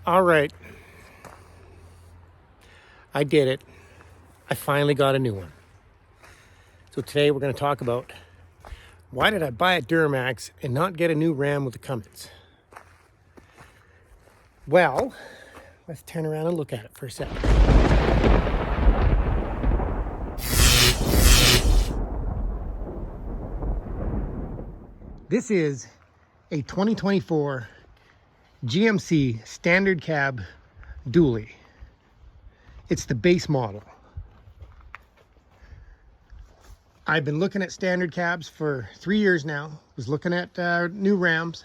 All right, I did it. I finally got a new one. So today we're going to talk about why did I buy a Duramax and not get a new Ram with the Cummins? Well, let's turn around and look at it for a second. This is a 2024 GMC standard cab dually. It's the base model. I've been looking at standard cabs for 3 years now. Was looking at new Rams.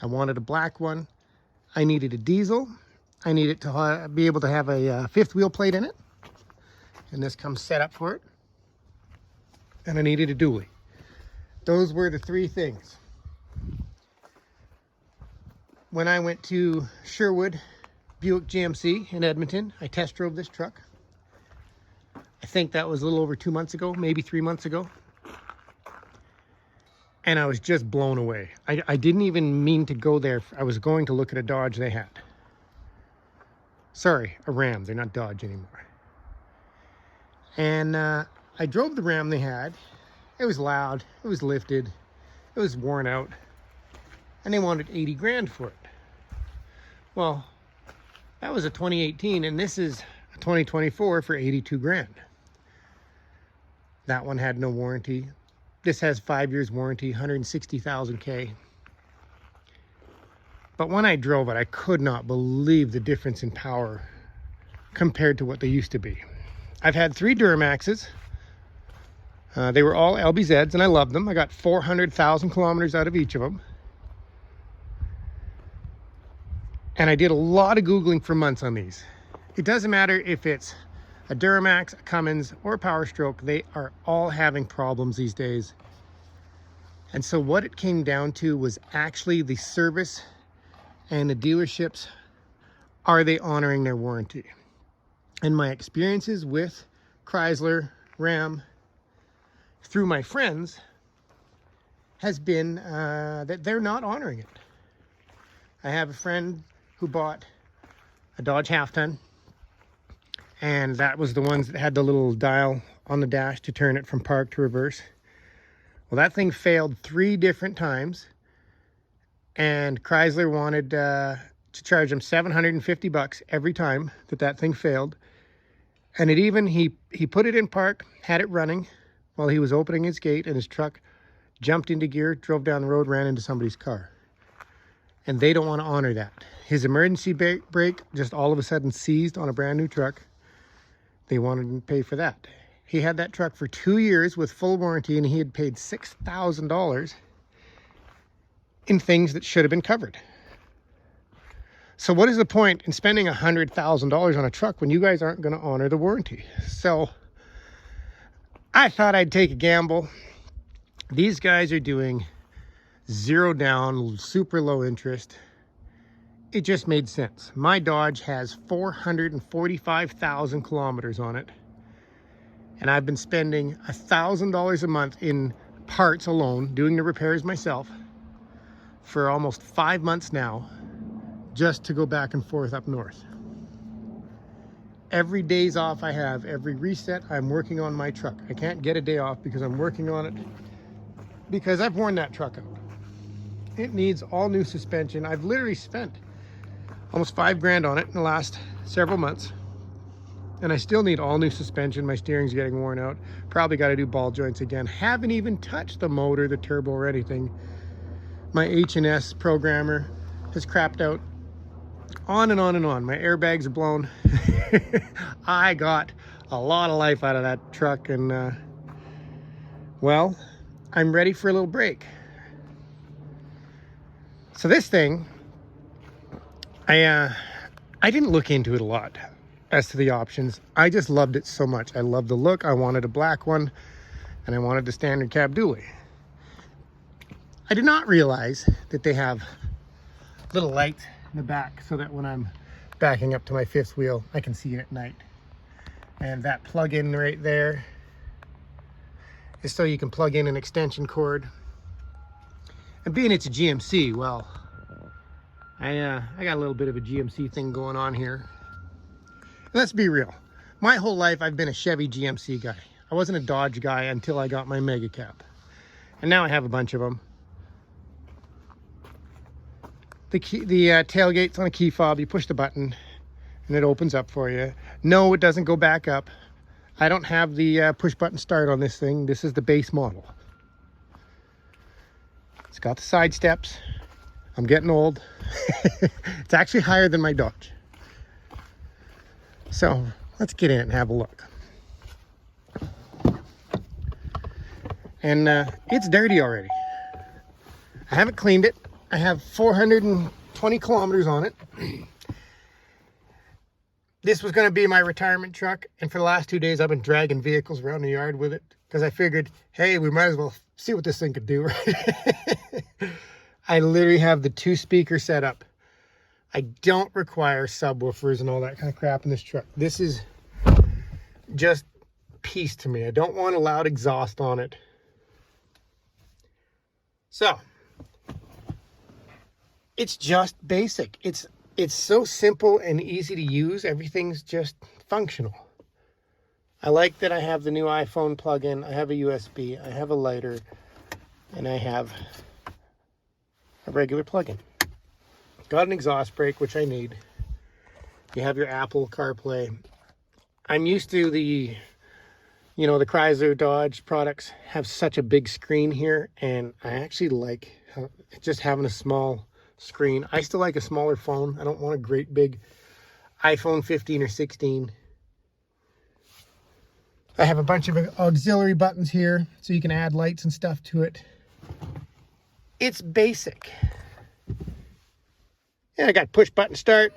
I wanted a black one. I needed a diesel. I needed to be able to have a fifth wheel plate in it. And this comes set up for it. And I needed a dually. Those were the three things. When I went to Sherwood Buick GMC in Edmonton, I test drove this truck. I think that was a little over 2 months ago, maybe 3 months ago. And I was just blown away. I didn't even mean to go there. I was going to look at a Dodge they had. Sorry, a Ram. They're not Dodge anymore. And I drove the Ram they had. It was loud. It was lifted. It was worn out. And they wanted 80 grand for it. Well, that was a 2018, and this is a 2024 for 82 grand. That one had no warranty. This has 5 years warranty, 160,000 K. But when I drove it, I could not believe the difference in power compared to what they used to be. I've had 3 Duramaxes. They were all LBZs, and I loved them. I got 400,000 kilometers out of each of them. And I did a lot of Googling for months on these. It doesn't matter if it's a Duramax, a Cummins, or a Power Stroke. They are all having problems these days. And so what it came down to was actually the service and the dealerships. Are they honoring their warranty? And my experiences with Chrysler, Ram, through my friends, has been that they're not honoring it. I have a friend who bought a Dodge half-ton, and that was the ones that had the little dial on the dash to turn it from park to reverse. Well, that thing failed 3 different times, and Chrysler wanted to charge him $750 every time that thing failed. And it even, he put it in park, had it running while he was opening his gate, and his truck jumped into gear, drove down the road, ran into somebody's car. And they don't want to honor that. His emergency brake just all of a sudden seized on a brand new truck. They wanted him to pay for that. He had that truck for 2 years with full warranty, and he had paid $6,000 in things that should have been covered. So what is the point in spending $100,000 on a truck when you guys aren't going to honor the warranty? So I thought I'd take a gamble. These guys are doing 0 down, super low interest. It just made sense. My Dodge has 445,000 kilometers on it. And I've been spending $1,000 a month in parts alone, doing the repairs myself, for almost 5 months now, just to go back and forth up north. Every day's off I have, every reset, I'm working on my truck. I can't get a day off because I'm working on it, because I've worn that truck out. It needs all new suspension. I've literally spent almost 5 grand on it in the last several months. And I still need all new suspension. My steering's getting worn out. Probably got to do ball joints again. Haven't even touched the motor, the turbo, or anything. My H&S programmer has crapped out. On and on and on. My airbags are blown. I got a lot of life out of that truck, and well, I'm ready for a little break. So this thing, I didn't look into it a lot as to the options. I just loved it so much. I loved the look. I wanted a black one, and I wanted the standard cab dually. I did not realize that they have little lights in the back so that when I'm backing up to my fifth wheel, I can see it at night. And that plug-in right there is so you can plug in an extension cord. And being it's a GMC, well, I got a little bit of a GMC thing going on here. Let's be real. My whole life I've been a Chevy GMC guy. I wasn't a Dodge guy until I got my Mega Cab. And now I have a bunch of them. The tailgate's on a key fob. You push the button and it opens up for you. No, it doesn't go back up. I don't have the push button start on this thing. This is the base model. It's got the side steps. I'm getting old. It's actually higher than my Dodge. So let's get in and have a look. And it's dirty already. I haven't cleaned it. I have 420 kilometers on it. This was going to be my retirement truck, and for the last 2 days I've been dragging vehicles around the yard with it because I figured, hey, we might as well see what this thing could do, right? I literally have the 2-speaker setup. I don't require subwoofers and all that kind of crap in this truck. This is just peace to me. I don't want a loud exhaust on it. So it's just basic. It's so simple and easy to use. Everything's just functional. I like that I have the new iPhone plug-in. I have a USB, I have a lighter, and I have a regular plug-in. Got an exhaust brake, which I need. You have your Apple CarPlay. I'm used to the Chrysler Dodge products have such a big screen here, and I actually like just having a small screen. I still like a smaller phone. I don't want a great big iPhone 15 or 16. I have a bunch of auxiliary buttons here so you can add lights and stuff to it. It's basic. And I got push button start.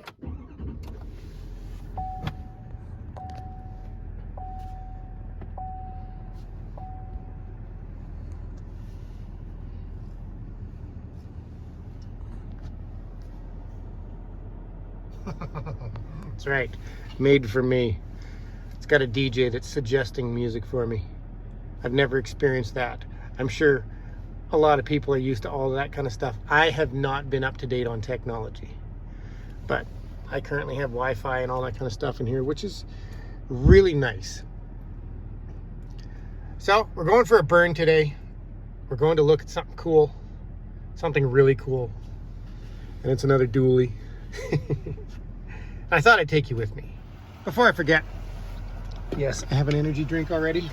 That's right, made for me. It's got a DJ that's suggesting music for me. I've never experienced that. I'm sure a lot of people are used to all of that kind of stuff. I have not been up to date on technology, but I currently have Wi-Fi and all that kind of stuff in here, which is really nice. So we're going for a burn today. We're going to look at something cool, something really cool, and it's another dually. I thought I'd take you with me. Before I forget, yes, I have an energy drink already.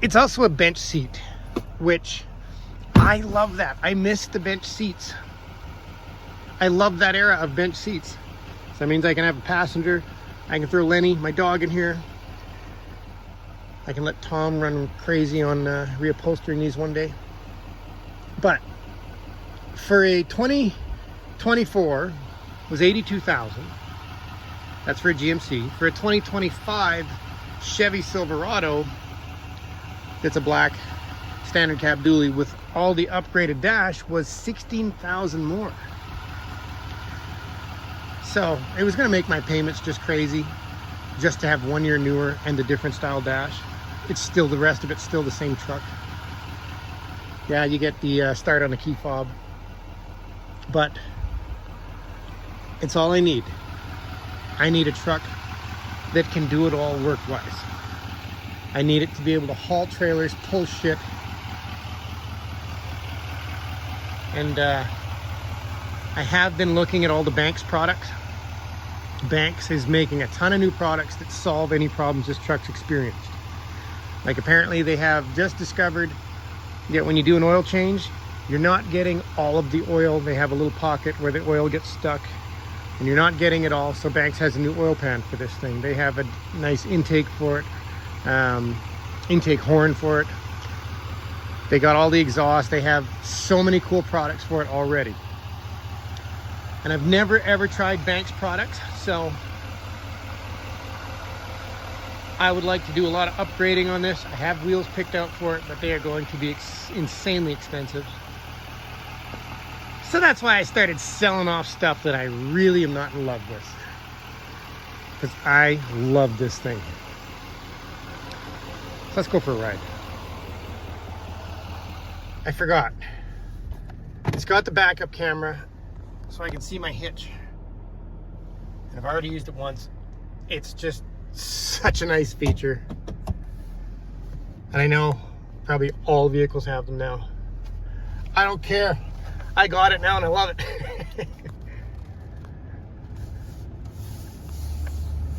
It's also a bench seat, which I love that. I miss the bench seats. I love that era of bench seats. So that means I can have a passenger. I can throw Lenny, my dog, in here. I can let Tom run crazy on reupholstering these one day. But for a 2024, was $82,000. That's for a GMC. For a 2025 Chevy Silverado, it's a black standard cab dually with all the upgraded dash, was $16,000 more. So it was going to make my payments just crazy, just to have 1 year newer and the different style dash. It's still, the rest of it's still the same truck. Yeah, you get the start on the key fob, but it's all I need. I need a truck that can do it all work-wise. I need it to be able to haul trailers, pull shit. And I have been looking at all the Banks products. Banks is making a ton of new products that solve any problems this truck's experienced. Like apparently they have just discovered that when you do an oil change, you're not getting all of the oil. They have a little pocket where the oil gets stuck, and you're not getting it all. So Banks has a new oil pan for this thing. They have a nice intake for it, intake horn for it. They got all the exhaust. They have so many cool products for it already. And I've never ever tried Banks products, so I would like to do a lot of upgrading on this. I have wheels picked out for it, but they are going to be insanely expensive. So that's why I started selling off stuff that I really am not in love with, because I love this thing. So let's go for a ride. I forgot. It's got the backup camera. so I can see my hitch. And I've already used it once. It's just such a nice feature. And I know probably all vehicles have them now. I don't care. I got it now and I love it.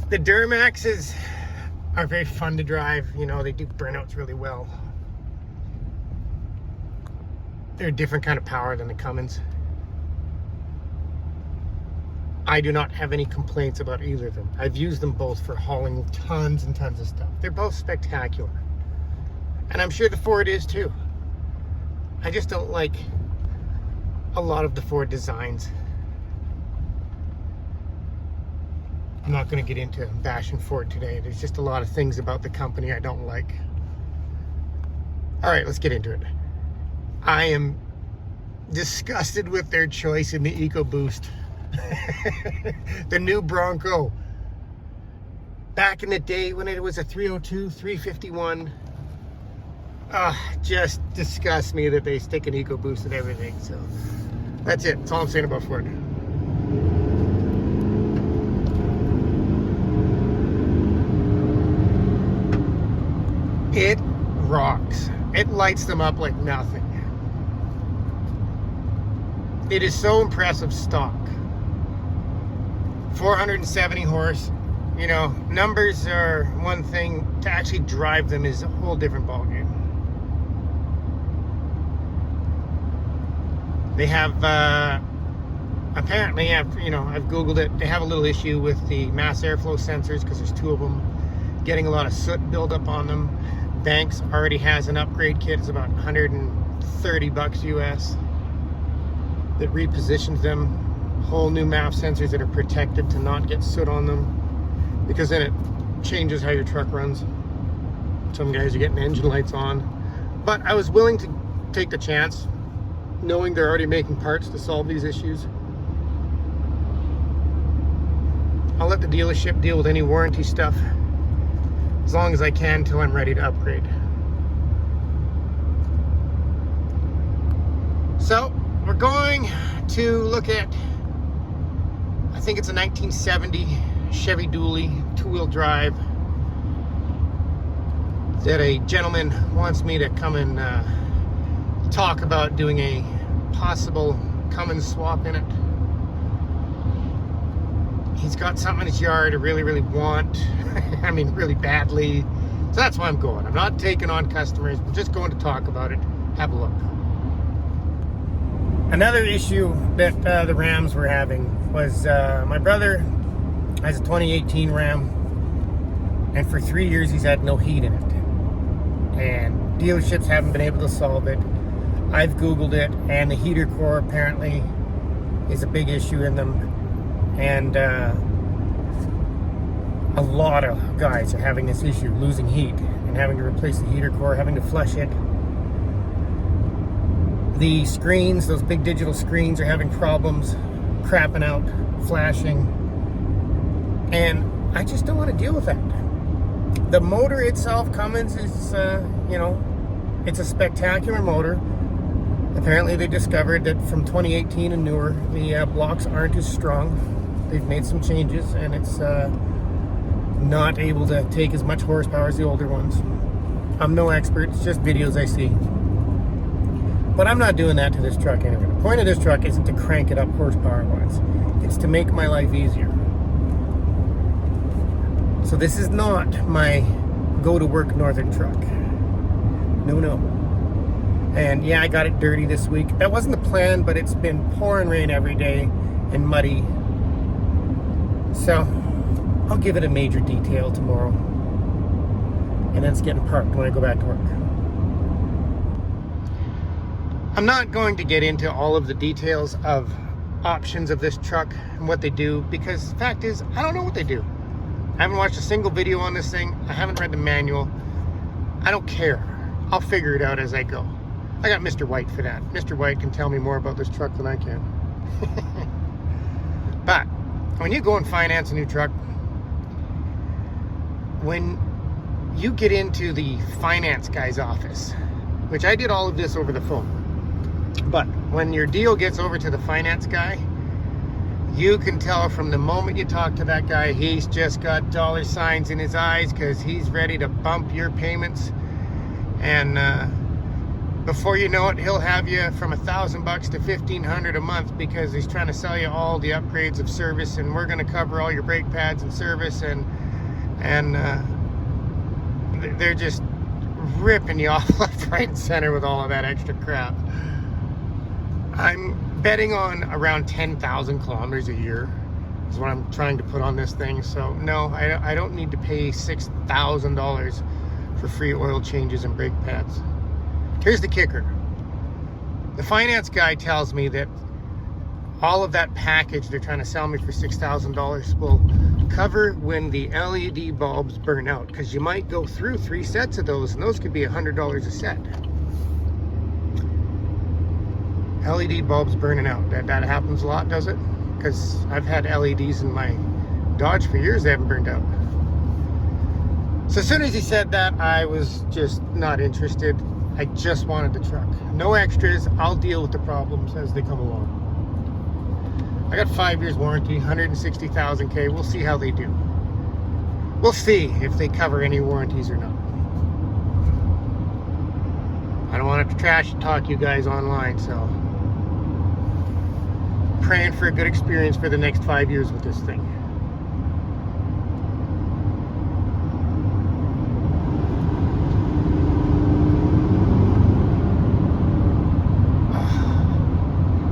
The Duramaxes are very fun to drive. You know, they do burnouts really well. They're a different kind of power than the Cummins. I do not have any complaints about either of them. I've used them both for hauling tons and tons of stuff. They're both spectacular. And I'm sure the Ford is too. I just don't like a lot of the Ford designs. I'm not going to get into bashing Ford today. There's just a lot of things about the company I don't like. All right, let's get into it. I am disgusted with their choice in the EcoBoost. The new Bronco. Back in the day when it was a 302, 351. Just disgusts me that they stick an EcoBoost and everything. So that's it. That's all I'm saying about Ford. It rocks. It lights them up like nothing. It is so impressive stock. 470 horse. You know, numbers are one thing. To actually drive them is a whole different ballgame. They have, apparently, I've Googled it. They have a little issue with the mass airflow sensors because there's 2 of them. Getting a lot of soot buildup on them. Banks already has an upgrade kit. It's about $130 US that repositions them. Whole new MAF sensors that are protected to not get soot on them, because then it changes how your truck runs. Some guys are getting engine lights on, but I was willing to take the chance, knowing they're already making parts to solve these issues. I'll let the dealership deal with any warranty stuff as long as I can until I'm ready to upgrade. So we're going to look at, I think it's a 1970 Chevy Dually 2-wheel drive that a gentleman wants me to come and talk about doing a possible Cummins swap in it. He's got something in his yard I really, really want. I mean, really badly. So that's why I'm going. I'm not taking on customers. I'm just going to talk about it. Have a look. Another issue that the Rams were having was my brother has a 2018 Ram, and for 3 years he's had no heat in it. And dealerships haven't been able to solve it. I've Googled it, and the heater core apparently is a big issue in them. And a lot of guys are having this issue, losing heat and having to replace the heater core, having to flush it. The screens, those big digital screens, are having problems crapping out, flashing, and I just don't want to deal with that. The motor itself, Cummins, is, it's a spectacular motor. Apparently they discovered that from 2018 and newer, the blocks aren't as strong. They've made some changes, and it's not able to take as much horsepower as the older ones. I'm no expert, it's just videos I see. But I'm not doing that to this truck anyway. The point of this truck isn't to crank it up horsepower-wise. It's to make my life easier. So this is not my go-to-work northern truck. No. And yeah, I got it dirty this week. That wasn't the plan, but it's been pouring rain every day and muddy. So I'll give it a major detail tomorrow. And then it's getting parked when I go back to work. I'm not going to get into all of the details of options of this truck and what they do, because the fact is, I don't know what they do. I haven't watched a single video on this thing. I haven't read the manual. I don't care. I'll figure it out as I go. I got Mr. White for that. Mr. White can tell me more about this truck than I can. But when you go and finance a new truck, when you get into the finance guy's office, which I did all of this over the phone, but when your deal gets over to the finance guy, You can tell from the moment you talk to that guy, he's just got dollar signs in his eyes because he's ready to bump your payments. And before you know it, he'll have you from $1,000 to $1,500 a month because he's trying to sell you all the upgrades of service, and we're going to cover all your brake pads and service, and they're just ripping you off left, right, and center with all of that extra crap. I'm betting on around 10,000 kilometers a year is what I'm trying to put on this thing. So no, I don't need to pay $6,000 for free oil changes and brake pads. Here's the kicker. The finance guy tells me that all of that package they're trying to sell me for $6,000 will cover when the LED bulbs burn out, because you might go through 3 sets of those, and those could be $100 a set. LED bulbs burning out, that happens a lot, does it? Because I've had LEDs in my Dodge for years, they haven't burned out. So as soon as he said that, I was just not interested. I just wanted the truck. No extras, I'll deal with the problems as they come along. I got 5 years warranty, 160,000 K. We'll see how they do. We'll see if they cover any warranties or not. I don't want to trash talk you guys online, so praying for a good experience for the next 5 years with this thing.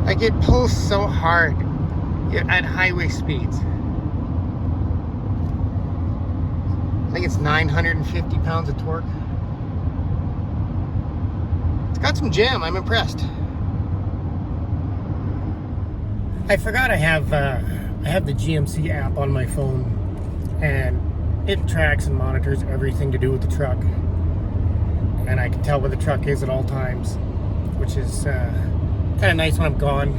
Like, it pulls so hard at highway speeds. I think it's 950 pounds of torque. It's got some jam. I'm impressed. I forgot I have the GMC app on my phone, and it tracks and monitors everything to do with the truck, and I can tell where the truck is at all times, which is kind of nice when I'm gone.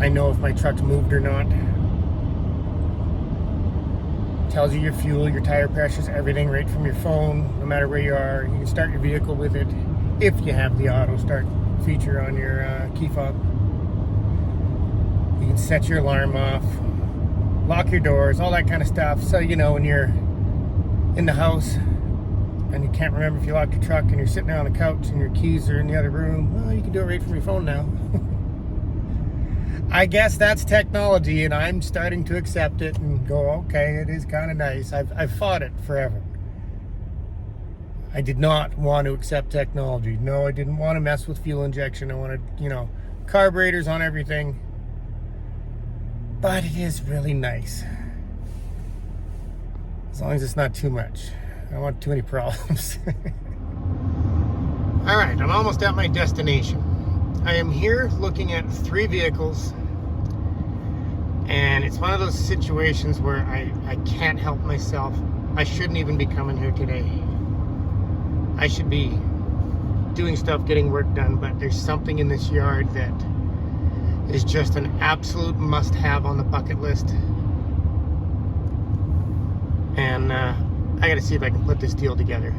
I know if my truck's moved or not. Tells you your fuel, your tire pressures, everything right from your phone, no matter where you are. You can start your vehicle with it if you have the auto start feature on your key fob. You can set your alarm off, lock your doors, all that kind of stuff. So you know when you're in the house and you can't remember if you locked your truck and you're sitting there on the couch and your keys are in the other room, well, you can do it right from your phone now. I guess that's technology, and I'm starting to accept it and go, okay, it is kind of nice. I've fought it forever. I did not want to accept technology. No, I didn't want to mess with fuel injection. I wanted, carburetors on everything. But it is really nice. As long as it's not too much. I don't want too many problems. All right, I'm almost at my destination. I am here looking at 3 vehicles, and it's one of those situations where I can't help myself. I shouldn't even be coming here today. I should be doing stuff, getting work done, but there's something in this yard that is just an absolute must-have on the bucket list. And I gotta see if I can put this deal together.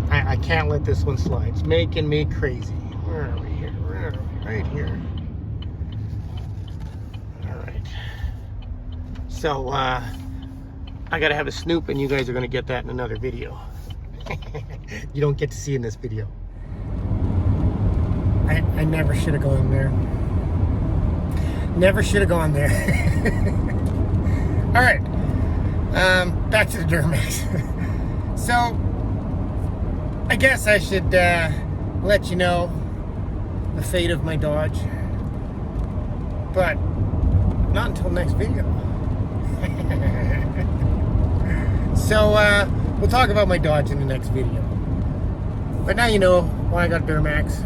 I can't let this one slide. It's making me crazy. Where are we here? Where are we? Right here. All right. So, I gotta have a snoop, and you guys are gonna get that in another video. You don't get to see in this video. I never should have gone there. Never should have gone there. All right. Back to the Duramax. So, I guess I should let you know the fate of my Dodge, but not until next video. So we'll talk about my Dodge in the next video. But now you know why I got a Duramax.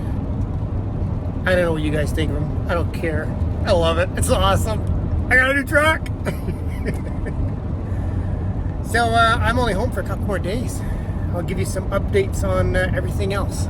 I don't know what you guys think of them. I don't care. I love it. It's awesome. I got a new truck. So I'm only home for a couple more days. I'll give you some updates on everything else.